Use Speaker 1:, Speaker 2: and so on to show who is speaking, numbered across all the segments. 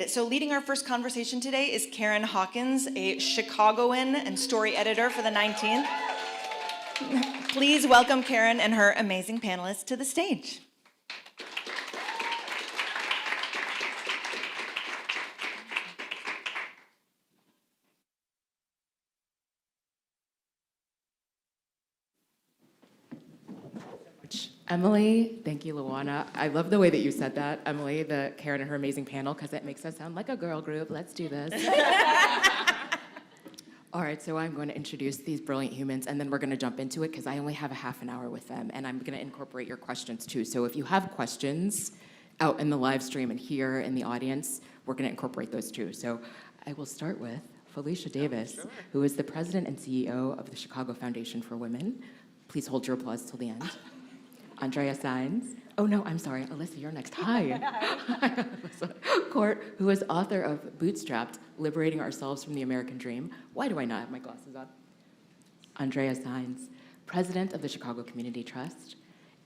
Speaker 1: So leading our first conversation today is Karen Hawkins, a Chicagoan and story editor for the 19th. Please welcome Karen and her amazing panelists to the stage.
Speaker 2: Emily, thank you, Luana. I love the way that you said that, Emily, the Karen and her amazing panel, because it makes us sound like a girl group. Let's do this. All right, so I'm going to introduce these brilliant humans, and then we're going to jump into it, because I only have a half an hour with them, and I'm going to incorporate your questions, too. So if you have questions out in the live stream and here in the audience, we're going to incorporate those, too. So I will start with Felicia Davis, who is the president and CEO of the Chicago Foundation for Women. Please hold your applause till the end. Andrea Sáenz. Oh, no, I'm sorry. Alissa, you're next. Hi. Hi, Alissa. Quart, who is author of Bootstrapped, Liberating Ourselves from the American Dream. Why do I not have my glasses on? Andrea Sáenz, president of the Chicago Community Trust.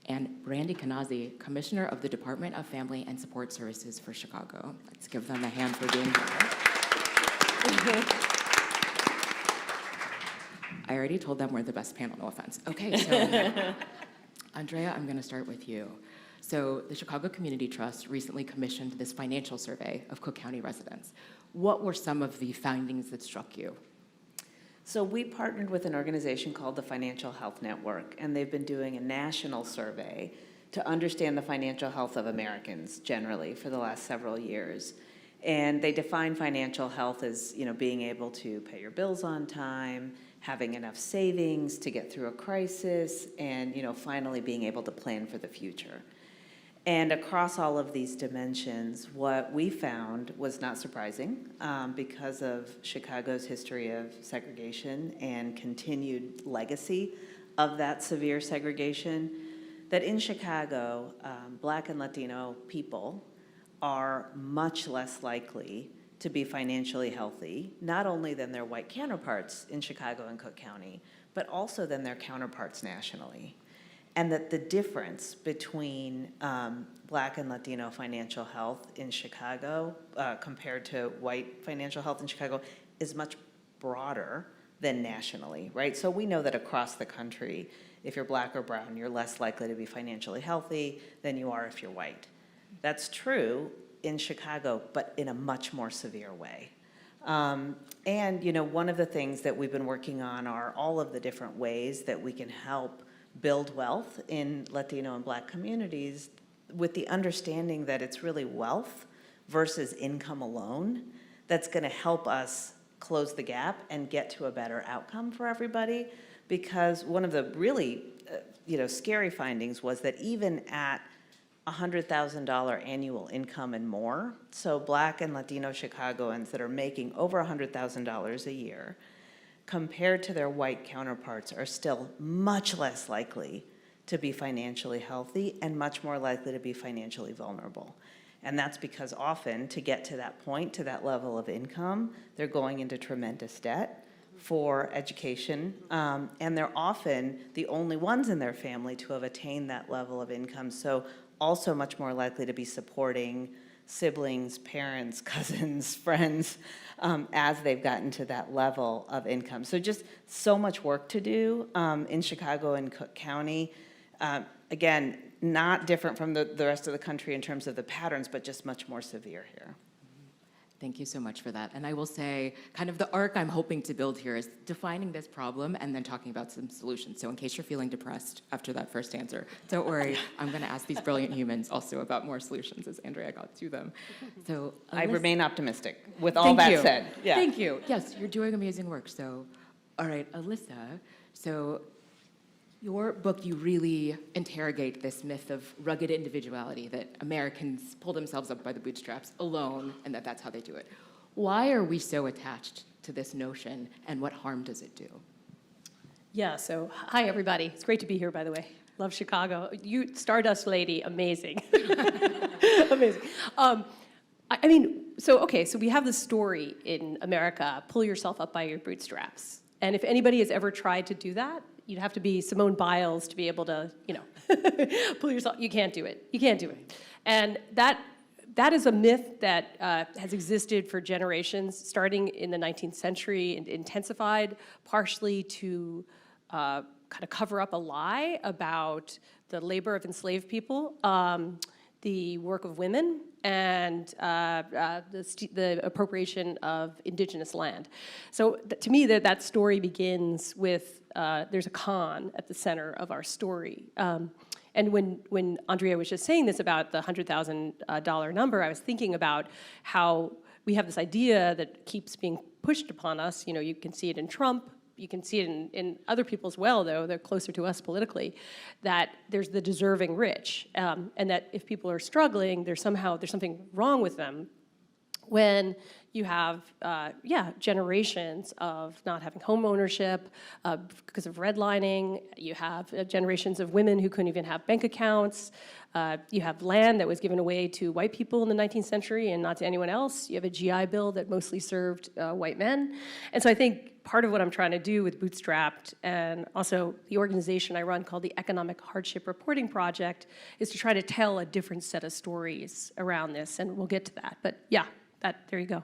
Speaker 2: And Brandie, Knazze, commissioner of the Department of Family and Support Services for Chicago. Let's give them a hand for being here. I already told them we're the best panel, no offense. Okay, so Andrea, I'm going to start with you. So the Chicago Community Trust recently commissioned this financial survey of Cook County residents. What were some of the findings that struck you?
Speaker 3: So we partnered with an organization called the Financial Health Network, and they've been doing a national survey to understand the financial health of Americans generally for the last several years. And they define financial health as, being able to pay your bills on time, having enough savings to get through a crisis, and finally being able to plan for the future. And across all of these dimensions, what we found was not surprising because of Chicago's history of segregation and continued legacy of that severe segregation, that in Chicago, Black and Latino people are much less likely to be financially healthy, not only than their white counterparts in Chicago and Cook County, but also than their counterparts nationally. And that the difference between Black and Latino financial health in Chicago compared to white financial health in Chicago is much broader than nationally, right? So we know that across the country, if you're Black or brown, you're less likely to be financially healthy than you are if you're white. That's true in Chicago, but in a much more severe way. And one of the things that we've been working on are all of the different ways that we can help build wealth in Latino and Black communities with the understanding that it's really wealth versus income alone that's gonna help us close the gap and get to a better outcome for everybody. Because one of the really scary findings was that even at $100,000 annual income and more, so Black and Latino Chicagoans that are making over $100,000 a year, compared to their white counterparts, are still much less likely to be financially healthy and much more likely to be financially vulnerable. And that's because often, to get to that point, to that level of income, they're going into tremendous debt for education, and they're often the only ones in their family to have attained that level of income. So also much more likely to be supporting siblings, parents, cousins, friends, as they've gotten to that level of income. So just so much work to do in Chicago and Cook County. Again, not different from the rest of the country in terms of the patterns, but just much more severe here.
Speaker 2: Thank you so much for that. And I will say, kind of the arc I'm hoping to build here is defining this problem and then talking about some solutions. So in case you're feeling depressed after that first answer, don't worry, I'm gonna ask these brilliant humans also about more solutions as Andrea got to them. So
Speaker 3: I remain optimistic with all that said.
Speaker 2: Yeah. Thank you. Yes, you're doing amazing work. So, all right, Alissa, so your book, you really interrogate this myth of rugged individuality, that Americans pull themselves up by the bootstraps alone, and that's how they do it. Why are we so attached to this notion, and what harm does it do?
Speaker 4: Yeah, so hi, everybody. It's great to be here, by the way. Love Chicago. You, Stardust Lady, amazing. Amazing. So we have this story in America, pull yourself up by your bootstraps. And if anybody has ever tried to do that, you'd have to be Simone Biles to be able to, pull yourself. You can't do it. You can't do it. And that that is a myth that has existed for generations, starting in the 19th century and intensified partially to kind of cover up a lie about the labor of enslaved people, the work of women, and the appropriation of indigenous land. So to me, that story begins with, there's a con at the center of our story. And when Andrea was just saying this about the $100,000 number, I was thinking about how we have this idea that keeps being pushed upon us. You know, you can see it in Trump, you can see it in other people as well, though they're closer to us politically, that there's the deserving rich, and that if people are struggling, there's something wrong with them. When you have, generations of not having home ownership because of redlining, you have generations of women who couldn't even have bank accounts, you have land that was given away to white people in the 19th century and not to anyone else, you have a GI Bill that mostly served white men. And so I think part of what I'm trying to do with Bootstrapped, and also the organization I run called the Economic Hardship Reporting Project, is to try to tell a different set of stories around this, and we'll get to that. But yeah, there you go.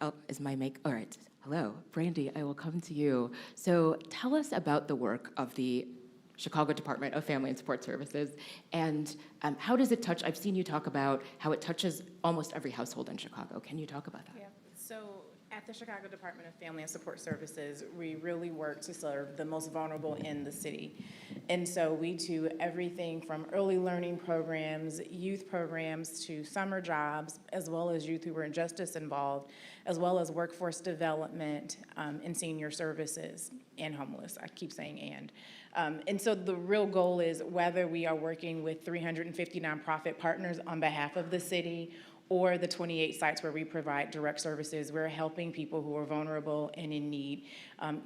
Speaker 2: Oh, is my mic? All right. Hello, Brandie, I will come to you. So tell us about the work of the Chicago Department of Family and Support Services, and how does it touch, I've seen you talk about how it touches almost every household in Chicago. Can you talk about that?
Speaker 5: Yeah, so at the Chicago Department of Family and Support Services, we really work to serve the most vulnerable in the city. And so we do everything from early learning programs, youth programs, to summer jobs, as well as youth who were in justice involved, as well as workforce development and senior services and homeless. I keep saying and so the real goal is whether we are working with 350 nonprofit partners on behalf of the city or the 28 sites where we provide direct services, we're helping people who are vulnerable and in need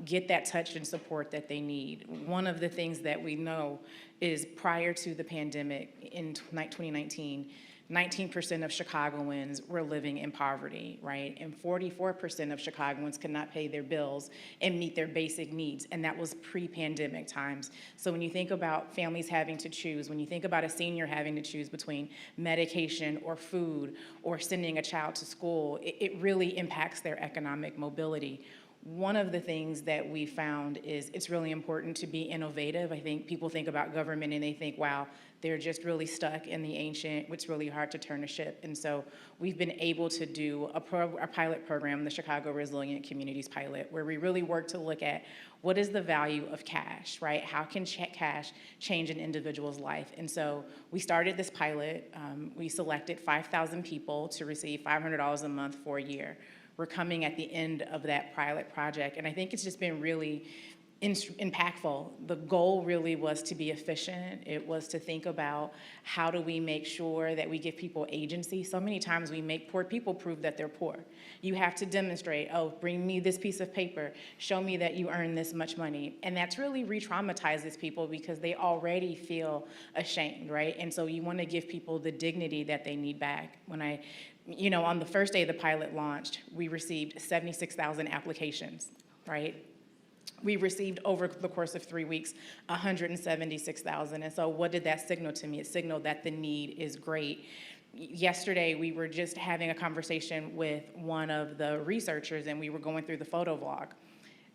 Speaker 5: get that touch and support that they need. One of the things that we know is prior to the pandemic in 2019, 19% of Chicagoans were living in poverty, right? And 44% of Chicagoans could not pay their bills and meet their basic needs, and that was pre-pandemic times. So when you think about families having to choose, when you think about a senior having to choose between medication or food or sending a child to school, it really impacts their economic mobility. One of the things that we found is it's really important to be innovative. I think people think about government and they think, wow, they're just really stuck in the ancient, it's really hard to turn a ship. And so we've been able to do a pilot program, the Chicago Resilient Communities Pilot, where we really work to look at what is the value of cash, right? How can cash change an individual's life? And so we started this pilot. We selected 5,000 people to receive $500 a month for a year. We're coming at the end of that pilot project, and I think it's just been really impactful. The goal really was to be efficient. It was to think about how do we make sure that we give people agency. So many times we make poor people prove that they're poor. You have to demonstrate, oh, bring me this piece of paper, show me that you earn this much money. And that's really re-traumatizes people because they already feel ashamed, right? And so you want to give people the dignity that they need back. On the first day the pilot launched, we received 76,000 applications, right? We received over the course of 3 weeks, 176,000. And so what did that signal to me? It signaled that the need is great. Yesterday, we were just having a conversation with one of the researchers and we were going through the photo vlog.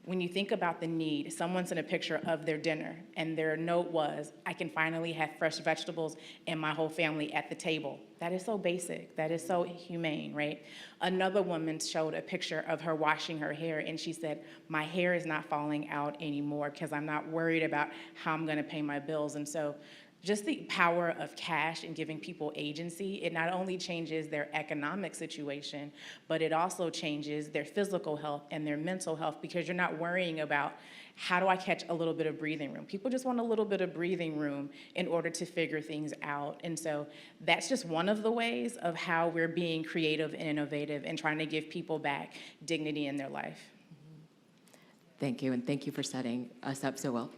Speaker 5: When you think about the need, someone sent a picture of their dinner and their note was, I can finally have fresh vegetables and my whole family at the table. That is so basic, that is so humane, right? Another woman showed a picture of her washing her hair and she said, my hair is not falling out anymore because I'm not worried about how I'm gonna pay my bills. And so just the power of cash and giving people agency, it not only changes their economic situation, but it also changes their physical health and their mental health because you're not worrying about how do I catch a little bit of breathing room. People just want a little bit of breathing room in order to figure things out. And so that's just one of the ways of how we're being creative and innovative and trying to give people back dignity in their life.
Speaker 2: Thank you, and thank you for setting us up so well.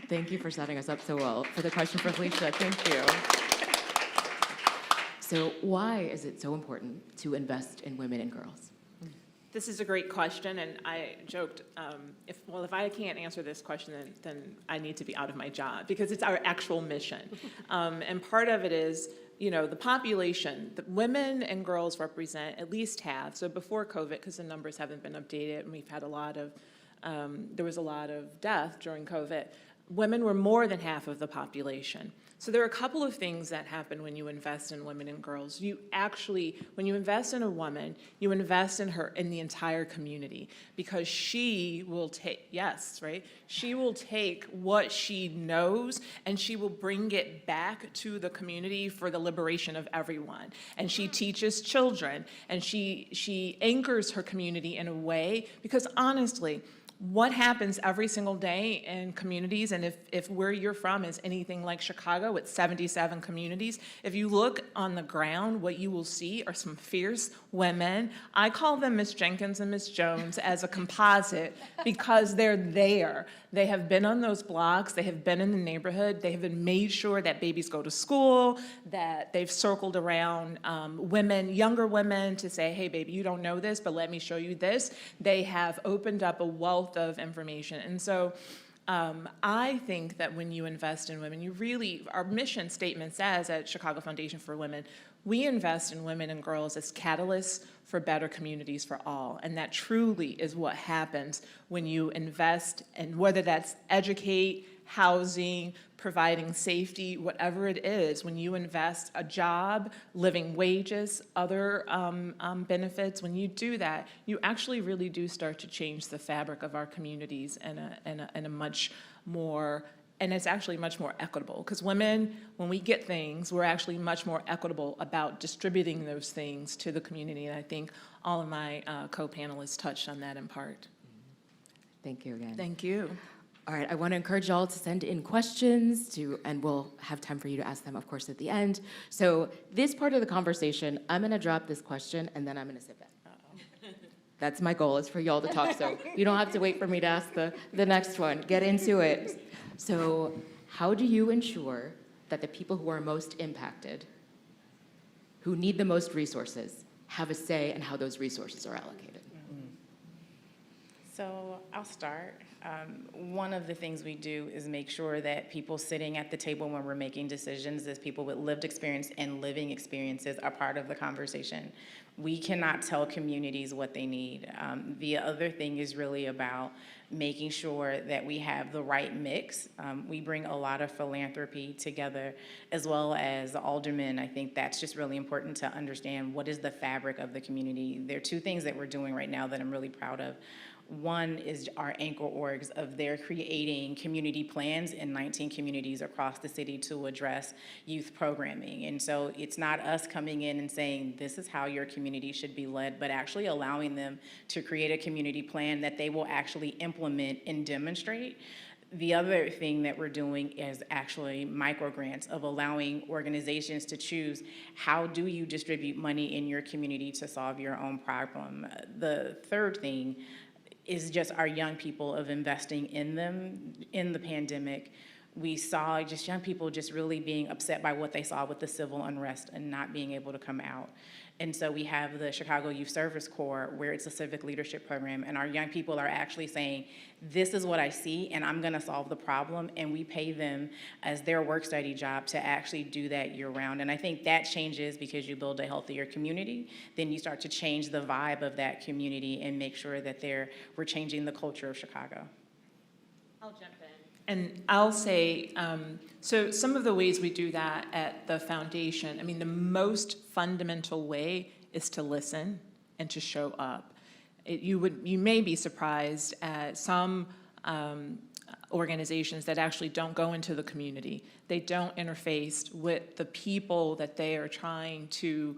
Speaker 2: Thank you for setting us up so well. For the question for Felicia, thank you. So why is it so important to invest in women and girls?
Speaker 6: This is a great question, and I joked, if I can't answer this question, then I need to be out of my job, because it's our actual mission. And part of it is, the population, the women and girls represent at least half. So before COVID, because the numbers haven't been updated, and we've had there was a lot of death during COVID, women were more than half of the population. So there are a couple of things that happen when you invest in women and girls. When you invest in a woman, you invest in her, in the entire community, because she will take what she knows and she will bring it back to the community for the liberation of everyone. And she teaches children, and she anchors her community in a way, because honestly, what happens every single day in communities, and if where you're from is anything like Chicago with 77 communities, if you look on the ground, what you will see are some fierce women. I call them Miss Jenkins and Miss Jones as a composite, because they're there. They have been on those blocks, they have been in the neighborhood, they have been made sure that babies go to school, that they've circled around women, younger women, to say, hey baby, you don't know this, but let me show you this. They have opened up a wealth of information. And so I think that when you invest in women, our mission statement says at Chicago Foundation for Women, we invest in women and girls as catalysts for better communities for all. And that truly is what happens when you invest in, whether that's educate, housing, providing safety, whatever it is, when you invest a job, living wages, other benefits, when you do that, you actually really do start to change the fabric of our communities in a much more, and it's actually much more equitable. Because women, when we get things, we're actually much more equitable about distributing those things to the community. And I think all of my co-panelists touched on that in part.
Speaker 2: Thank you again.
Speaker 6: Thank you.
Speaker 2: All right, I want to encourage y'all to send in questions and we'll have time for you to ask them, of course, at the end. So this part of the conversation, I'm going to drop this question and then I'm going to sit back. That's my goal, is for y'all to talk, so you don't have to wait for me to ask the next one. Get into it. So how do you ensure that the people who are most impacted, who need the most resources, have a say in how those resources are allocated?
Speaker 5: So I'll start. One of the things we do is make sure that people sitting at the table when we're making decisions, as people with lived experience and living experiences, are part of the conversation. We cannot tell communities what they need. The other thing is really about making sure that we have the right mix. We bring a lot of philanthropy together, as well as the aldermen. I think that's just really important to understand what is the fabric of the community. There are two things that we're doing right now that I'm really proud of. One is our anchor orgs of their creating community plans in 19 communities across the city to address youth programming. And so it's not us coming in and saying, this is how your community should be led, but actually allowing them to create a community plan that they will actually implement and demonstrate. The other thing that we're doing is actually micro grants, of allowing organizations to choose, how do you distribute money in your community to solve your own problem. The third thing is just our young people, of investing in them. In the pandemic, we saw just young people just really being upset by what they saw with the civil unrest and not being able to come out. And so we have the Chicago Youth Service Corps, where it's a civic leadership program, and our young people are actually saying, this is what I see, and I'm gonna solve the problem, and we pay them as their work-study job to actually do that year-round. And I think that changes, because you build a healthier community, then you start to change the vibe of that community and make sure that we're changing the culture of Chicago.
Speaker 6: I'll jump in. And I'll say, so some of the ways we do that at the foundation, I mean, the most fundamental way is to listen and to show up. You may be surprised at some organizations that actually don't go into the community. They don't interface with the people that they are trying to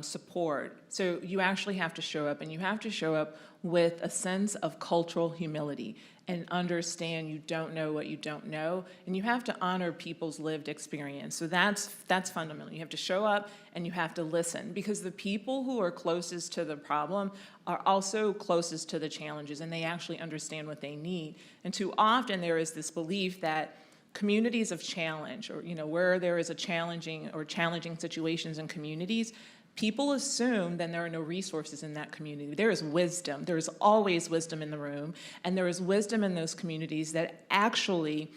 Speaker 6: support. So you actually have to show up, and you have to show up with a sense of cultural humility and understand you don't know what you don't know, and you have to honor people's lived experience. So that's fundamental. You have to show up and you have to listen, because the people who are closest to the problem are also closest to the challenges, and they actually understand what they need. And too often there is this belief that communities of challenge, or where there is a challenging situations in communities, people assume then there are no resources in that community. There is wisdom. There is always wisdom in the room, and there is wisdom in those communities that actually,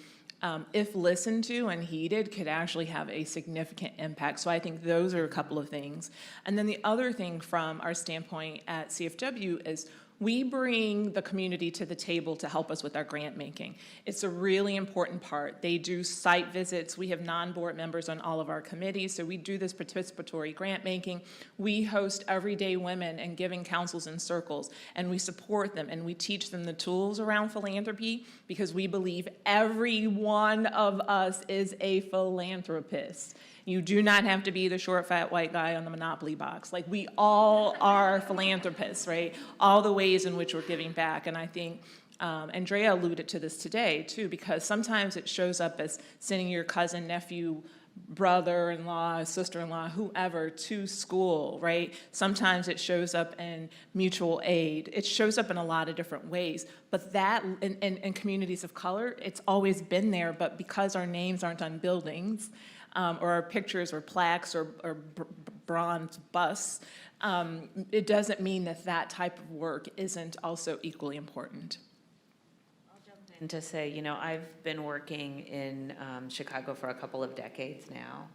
Speaker 6: if listened to and heeded, could actually have a significant impact. So I think those are a couple of things. And then the other thing from our standpoint at CFW is we bring the community to the table to help us with our grant making. It's a really important part. They do site visits. We have non-board members on all of our committees, so we do this participatory grant making. We host everyday women and giving councils and circles, and we support them, and we teach them the tools around philanthropy because we believe every one of us is a philanthropist. You do not have to be the short, fat, white guy on the Monopoly box. Like, we all are philanthropists, right? All the ways in which we're giving back. And I think Andrea alluded to this today, too, because sometimes it shows up as sending your cousin, nephew, brother-in-law, sister-in-law, whoever, to school, right? Sometimes it shows up in mutual aid. It shows up in a lot of different ways. But that, in communities of color, it's always been there, but because our names aren't on buildings, or our pictures or plaques or bronze busts, it doesn't mean that that type of work isn't also equally important.
Speaker 3: I'll jump in to say, you know, I've been working in Chicago for a couple of decades now,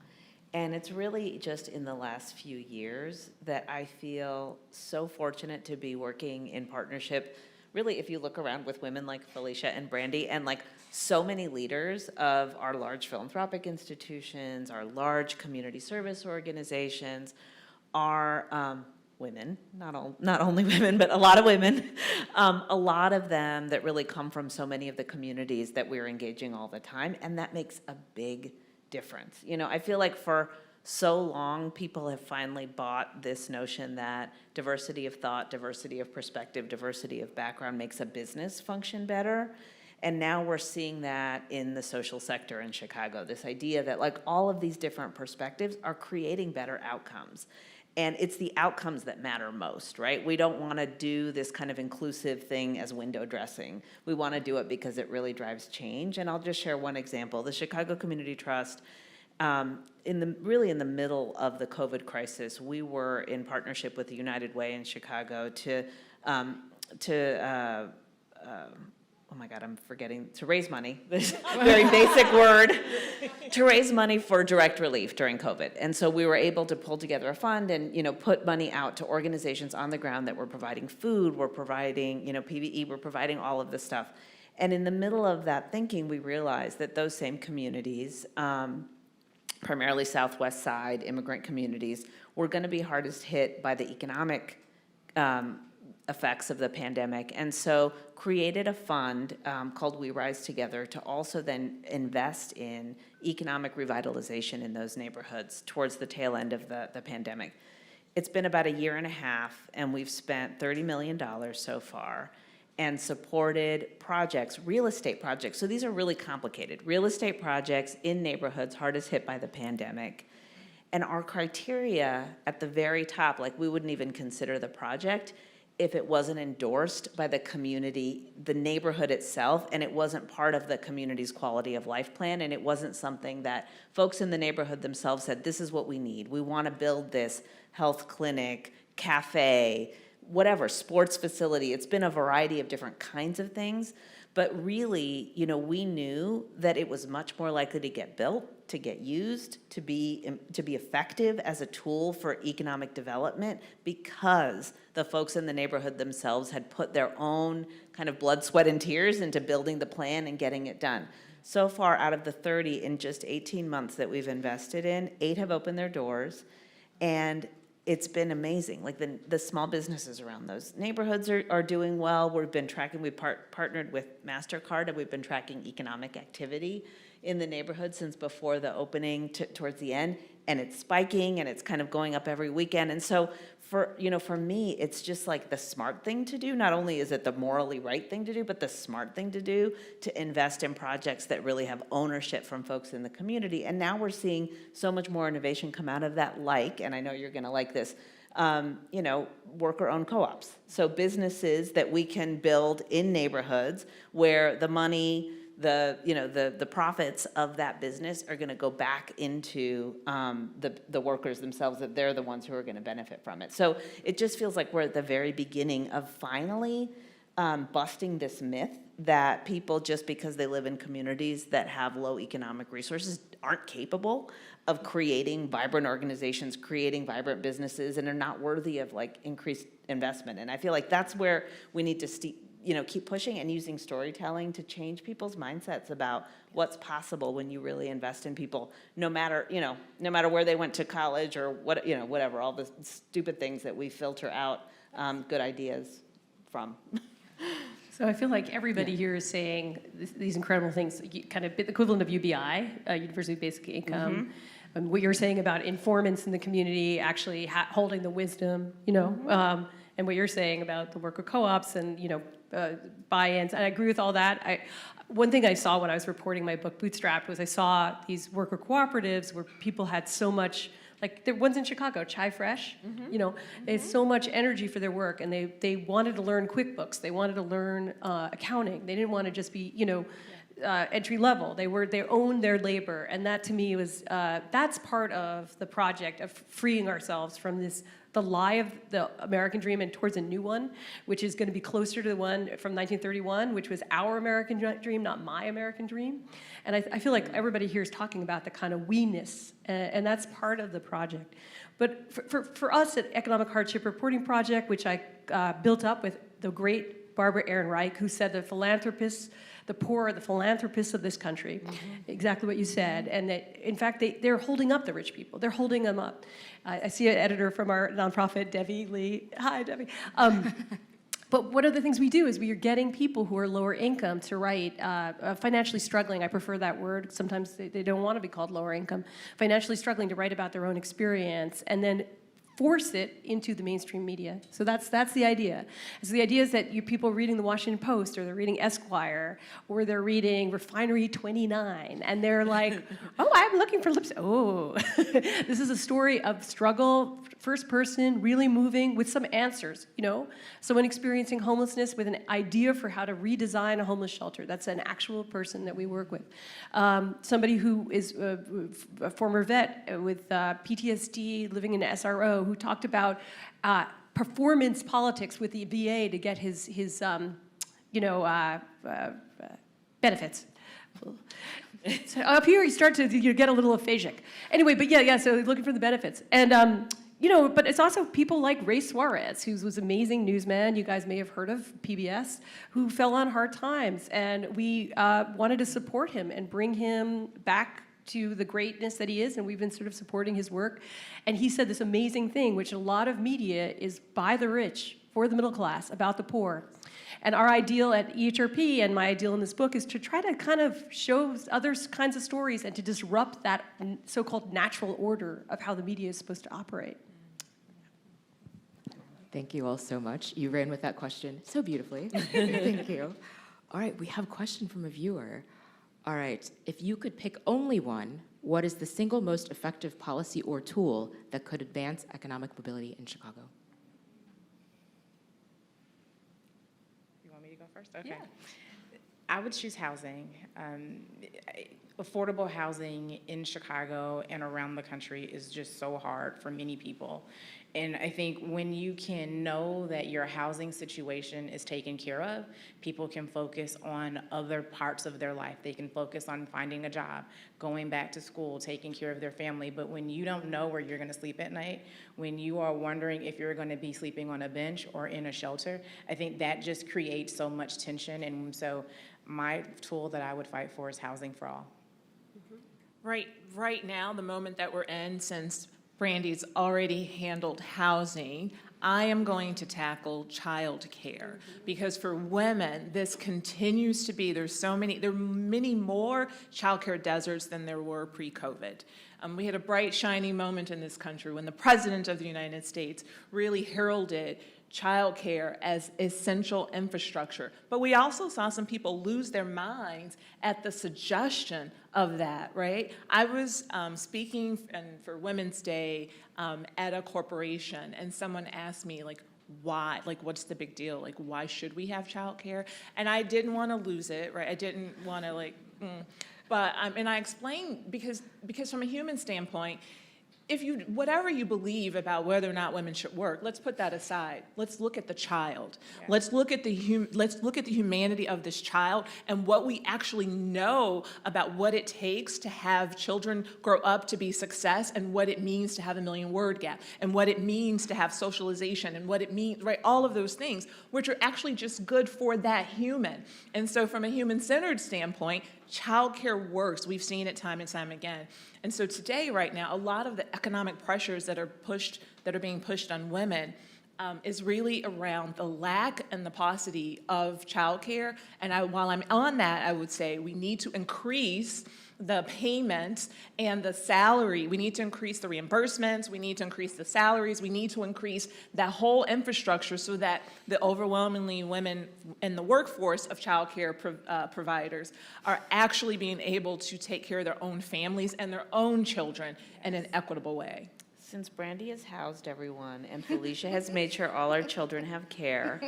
Speaker 3: and it's really just in the last few years that I feel so fortunate to be working in partnership. Really, if you look around with women like Felicia and Brandie and like so many leaders of our large philanthropic institutions, our large community service organizations, are women, not only women, but a lot of women, a lot of them that really come from so many of the communities that we're engaging all the time, and that makes a big difference. You know, I feel like for so long, people have finally bought this notion that diversity of thought, diversity of perspective, diversity of background makes a business function better. And now we're seeing that in the social sector in Chicago, this idea that like all of these different perspectives are creating better outcomes. And it's the outcomes that matter most, right? We don't want to do this kind of inclusive thing as window dressing. We want to do it because it really drives change. And I'll just share one example. The Chicago Community Trust, in the middle of the COVID crisis, we were in partnership with the United Way in Chicago to oh my God, I'm forgetting, to raise money, this very basic word, to raise money for direct relief during COVID. And so we were able to pull together a fund and, you know, put money out to organizations on the ground that were providing food, were providing, you know, PPE, were providing all of this stuff. And in the middle of that thinking, we realized that those same communities, primarily Southwest Side immigrant communities, were going to be hardest hit by the economic effects of the pandemic, and so created a fund called We Rise Together to also then invest in economic revitalization in those neighborhoods towards the tail end of the pandemic. It's been about a year and a half, and we've spent $30 million so far and supported projects, real estate projects. So these are really complicated. Real estate projects in neighborhoods hardest hit by the pandemic. And our criteria at the very top, like we wouldn't even consider the project if it wasn't endorsed by the community, the neighborhood itself, and it wasn't part of the community's quality of life plan, and it wasn't something that folks in the neighborhood themselves said, this is what we need. We want to build this health clinic, cafe, whatever, sports facility. It's been a variety of different kinds of things, but really, you know, we knew that it was much more likely to get built, to get used, to be effective as a tool for economic development because the folks in the neighborhood themselves had put their own kind of blood, sweat, and tears into building the plan and getting it done. So far, out of the 30 in just 18 months that we've invested in, 8 have opened their doors, and it's been amazing. Like the small businesses around those neighborhoods are doing well. We've been tracking, we partnered with MasterCard, and we've been tracking economic activity in the neighborhood since before the opening towards the end, and it's spiking and it's kind of going up every weekend. And so for me, it's just like the smart thing to do. Not only is it the morally right thing to do, but the smart thing to do to invest in projects that really have ownership from folks in the community. And now we're seeing so much more innovation come out of that, like, and I know you're gonna like this, worker-owned co-ops. So businesses that we can build in neighborhoods where the money the profits of that business are going to go back into the workers themselves, that they're the ones who are going to benefit from it. So it just feels like we're at the very beginning of finally busting this myth that people, just because they live in communities that have low economic resources, aren't capable of creating vibrant organizations, creating vibrant businesses, and are not worthy of like increased investment. And I feel like that's where we need to keep pushing and using storytelling to change people's mindsets about what's possible when you really invest in people, no matter where they went to college or whatever, all the stupid things that we filter out good ideas from.
Speaker 4: So I feel like everybody here is saying these incredible things, kind of the equivalent of UBI, University Basic Income. What you're saying about informants in the community actually holding the wisdom, and what you're saying about the worker co-ops and, buy-ins. And I agree with all that. One thing I saw when I was reporting my book, Bootstrapped, was I saw these worker cooperatives where people had so much, like the ones in Chicago, Chai Fresh, they had so much energy for their work, and they wanted to learn QuickBooks. They wanted to learn accounting. They didn't want to just be, entry level. They owned their labor, and that to me was that's part of the project of freeing ourselves from the lie of the American dream and towards a new one, which is going to be closer to the one from 1931, which was our American dream, not my American dream. And I feel like everybody here is talking about the kind of we-ness, and that's part of the project. But for us at Economic Hardship Reporting Project, which I built up with the great Barbara Ehrenreich, who said the philanthropists, the poor are the philanthropists of this country. Exactly what you said. And that, in fact, they're holding up the rich people. They're holding them up. I see an editor from our nonprofit, Debbie Lee. Hi, Debbie. But one of the things we do is we are getting people who are lower income to write, financially struggling, I prefer that word. Sometimes they don't want to be called lower income. Financially struggling to write about their own experience, and then force it into the mainstream media. So that's the idea. So the idea is that people are reading the Washington Post, or they're reading Esquire, or they're reading Refinery 29, and they're like, oh, I'm looking for lips. Oh, this is a story of struggle, first person, really moving, with some answers, Someone experiencing homelessness with an idea for how to redesign a homeless shelter. That's an actual person that we work with. Somebody who is a former vet with PTSD, living in SRO, who talked about performance politics with the VA to get his benefits. So up here, you start to get a little aphasic. Anyway, but so looking for the benefits. And, but it's also people like Ray Suarez, who was an amazing newsman, you guys may have heard of, PBS, who fell on hard times. And we wanted to support him and bring him back to the greatness that he is, and we've been sort of supporting his work. And he said this amazing thing, which a lot of media is by the rich, for the middle class, about the poor. And our ideal at EHRP, and my ideal in this book, is to try to kind of show other kinds of stories and to disrupt that so-called natural order of how the media is supposed to operate.
Speaker 2: Thank you all so much. You ran with that question so beautifully. Thank you. All right, we have a question from a viewer. All right, if you could pick only one, what is the single most effective policy or tool that could advance economic mobility in Chicago?
Speaker 5: You want me to go first? Okay. Yeah. I would choose housing. Affordable housing in Chicago and around the country is just so hard for many people. And I think when you can know that your housing situation is taken care of, people can focus on other parts of their life. They can focus on finding a job, going back to school, taking care of their family. But when you don't know where you're going to sleep at night, when you are wondering if you're going to be sleeping on a bench or in a shelter, I think that just creates so much tension. And so my tool that I would fight for is housing for all.
Speaker 6: Right now, the moment that we're in, since Brandie's already handled housing, I am going to tackle childcare, because for women, this continues to be, there are many more childcare deserts than there were pre-COVID. We had a bright, shining moment in this country when the President of the United States really heralded childcare as essential infrastructure. But we also saw some people lose their minds at the suggestion of that, right? I was speaking for Women's Day at a corporation, and someone asked me, like, why, like, what's the big deal? Like, why should we have childcare? And I didn't want to lose it, right? I didn't want to, like, but, and I explained, because from a human standpoint, if you, whatever you believe about whether or not women should work, let's put that aside. Let's look at the child. Yeah. Let's look at the humanity of this child and what we actually know about what it takes to have children grow up to be success, and what it means to have a 1,000,000-word gap, and what it means to have socialization, and what it means, right? All of those things, which are actually just good for that human. And so from a human-centered standpoint, childcare works. We've seen it time and time again. And so today, right now, a lot of the economic pressures that are being pushed on women is really around the lack and the paucity of childcare. And while I'm on that, I would say we need to increase the payments and the salary. We need to increase the reimbursements. We need to increase the salaries. We need to increase that whole infrastructure so that the overwhelmingly women in the workforce of childcare providers are actually being able to take care of their own families and their own children in an equitable way.
Speaker 3: Since Brandie has housed everyone and Felicia has made sure all our children have care,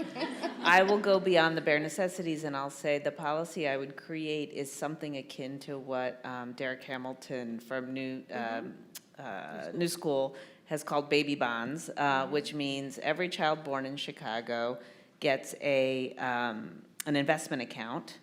Speaker 3: I will go beyond the bare necessities, and I'll say the policy I would create is something akin to what Derek Hamilton from New School has called baby bonds, which means every child born in Chicago gets an investment account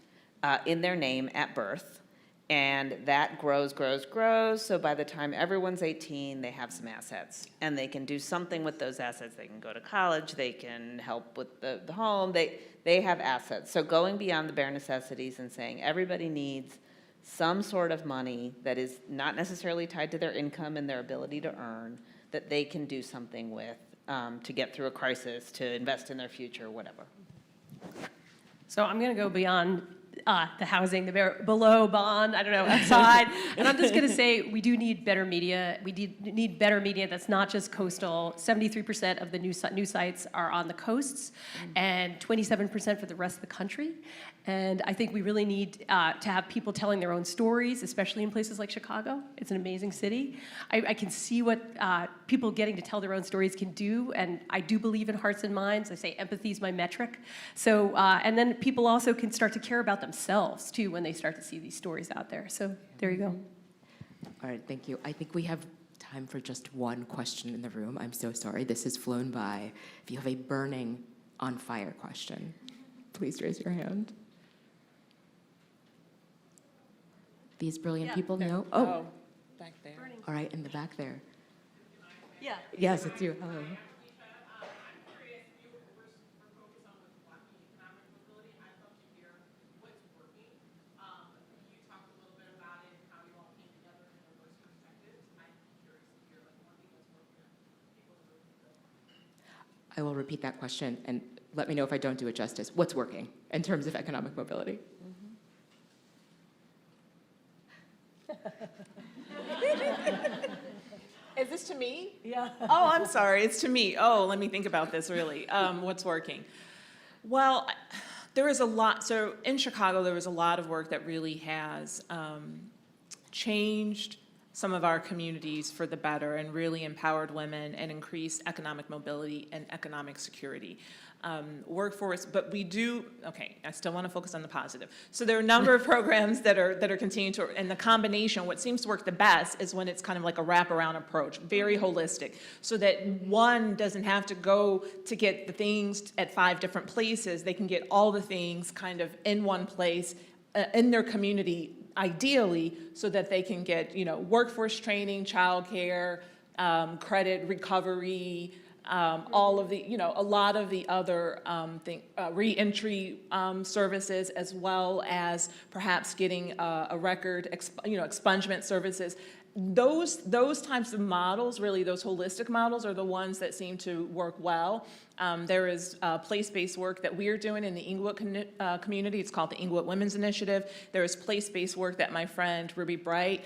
Speaker 3: in their name at birth. And that grows. So by the time everyone's 18, they have some assets. And they can do something with those assets. They can go to college. They can help with the home. They have assets. So going beyond the bare necessities and saying everybody needs some sort of money that is not necessarily tied to their income and their ability to earn, that they can do something with to get through a crisis, to invest in their future, whatever.
Speaker 4: So I'm going to go beyond the housing, below bond, I don't know, outside. And I'm just going to say we do need better media. We need better media that's not just coastal. 73% of the news sites are on the coasts, and 27% for the rest of the country. And I think we really need to have people telling their own stories, especially in places like Chicago. It's an amazing city. I can see what people getting to tell their own stories can do, and I do believe in hearts and minds. I say empathy is my metric. So, and then people also can start to care about themselves, too, when they start to see these stories out there. So there you go.
Speaker 2: All right, thank you. I think we have time for just one question in the room. I'm so sorry. This has flown by. If you have a burning, on fire question, please raise your hand. These brilliant people know? Oh,
Speaker 6: back there.
Speaker 2: All right, in the back there.
Speaker 4: Yeah.
Speaker 2: Yes, it's you. Hello. I will repeat that question and let me know if I don't do it justice. What's working in terms of economic mobility?
Speaker 6: Is this to me?
Speaker 4: Yeah.
Speaker 6: Oh, I'm sorry. It's to me. Oh, let me think about this, really. What's working? Well, there is a lot. So in Chicago, there was a lot of work that really has changed some of our communities for the better and really empowered women and increased economic mobility and economic security. Workforce, but we do, okay, I still want to focus on the positive. So there are a number of programs that are continuing to, and the combination, what seems to work the best is when it's kind of like a wraparound approach, very holistic, so that one doesn't have to go to get the things at 5 different places. They can get all the things kind of in one place, in their community, ideally, so that they can get, workforce training, childcare, credit recovery, all of the, a lot of the other re-entry services, as well as perhaps getting a record, expungement services. Those types of models, really those holistic models, are the ones that seem to work well. There is place-based work that we're doing in the Inglewood community. It's called the Inglewood Women's Initiative. There is place-based work that my friend Ruby Bright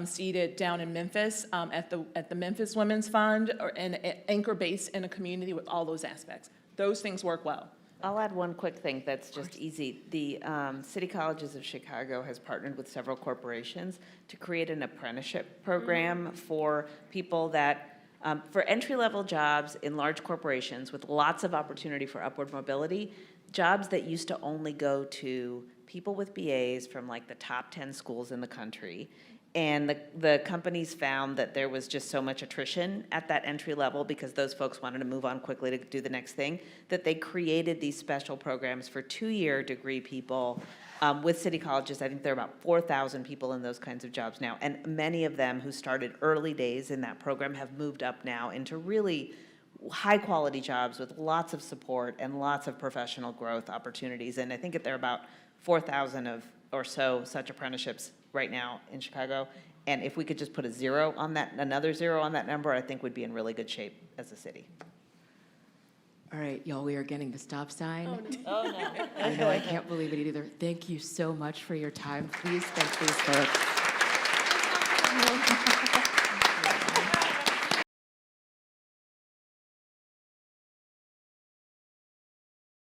Speaker 6: seeded down in Memphis at the Memphis Women's Fund, and anchor base in a community with all those aspects. Those things work well.
Speaker 3: I'll add one quick thing that's just easy. The City Colleges of Chicago has partnered with several corporations to create an apprenticeship program for people that For entry-level jobs in large corporations with lots of opportunity for upward mobility, jobs that used to only go to people with BAs from like the top 10 schools in the country. And the companies found that there was just so much attrition at that entry level because those folks wanted to move on quickly to do the next thing, that they created these special programs for 2-year degree people with city colleges. I think there are about 4,000 people in those kinds of jobs now. And many of them who started early days in that program have moved up now into really high-quality jobs with lots of support and lots of professional growth opportunities. And I think that there are about 4,000 or so such apprenticeships right now in Chicago. And if we could just put a 0 on that, another 0 on that number, I think we'd be in really good shape as a city.
Speaker 2: All right, y'all, we are getting the stop sign.
Speaker 3: Oh, no.
Speaker 2: I know, I can't believe it either. Thank you so much for your time. Please thank these folks.